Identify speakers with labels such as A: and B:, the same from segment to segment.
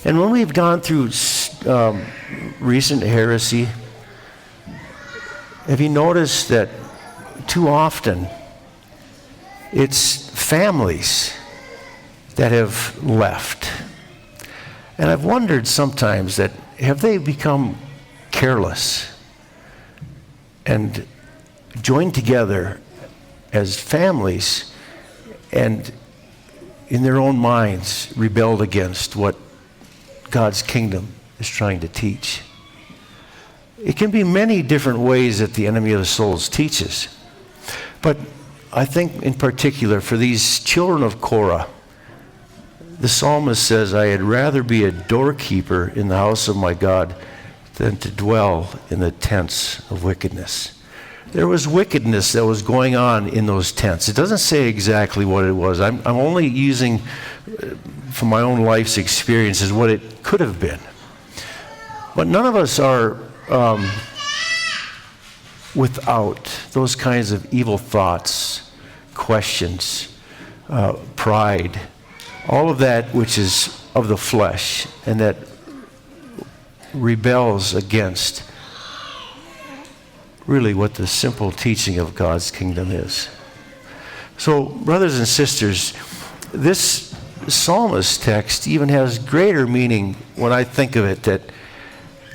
A: And when we've gone through recent heresy, have you noticed that too often it's families that have left? And I've wondered sometimes that have they become careless and joined together as families and in their own minds rebelled against what God's kingdom is trying to teach? It can be many different ways that the enemy of the souls teaches. But I think in particular for these children of Korah, the psalmist says, I had rather be a doorkeeper in the house of my God than to dwell in the tents of wickedness. There was wickedness that was going on in those tents. It doesn't say exactly what it was. I'm only using from my own life's experiences what it could have been. But none of us are without those kinds of evil thoughts, questions, pride, all of that which is of the flesh and that rebels against really what the simple teaching of God's kingdom is. So, brothers and sisters, this psalmist text even has greater meaning when I think of it, that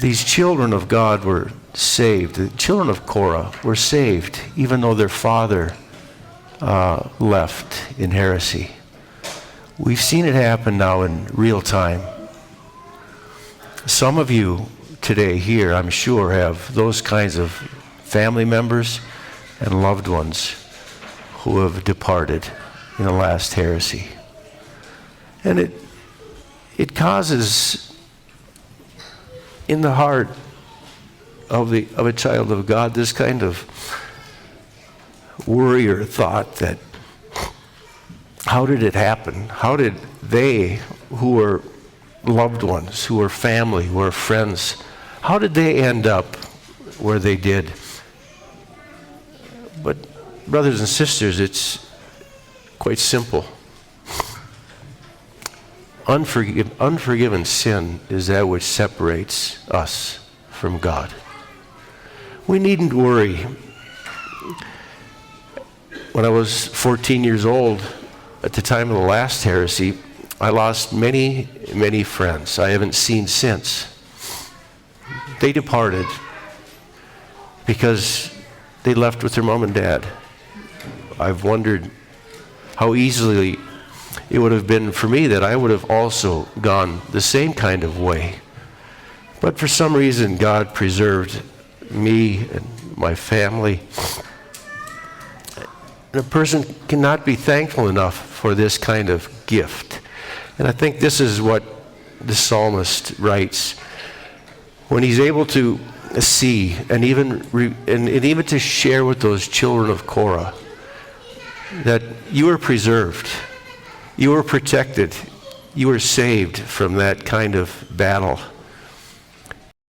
A: these children of God were saved. The children of Korah were saved even though their father left in heresy. We've seen it happen now in real time. Some of you today here, I'm sure, have those kinds of family members and loved ones who have departed in the last heresy. And it causes in the heart of a child of God this kind of worry or thought that, how did it happen? How did they, who were loved ones, who were family, who were friends, how did they end up where they did? But brothers and sisters, it's quite simple. Unforgiven sin is that which separates us from God. We needn't worry. When I was 14 years old, at the time of the last heresy, I lost many, many friends I haven't seen since. They departed because they left with their mom and dad. I've wondered how easily it would have been for me that I would have also gone the same kind of way. But for some reason, God preserved me and my family. And a person cannot be thankful enough for this kind of gift. And I think this is what the psalmist writes when he's able to see and even to share with those children of Korah that you were preserved, you were protected, you were saved from that kind of battle.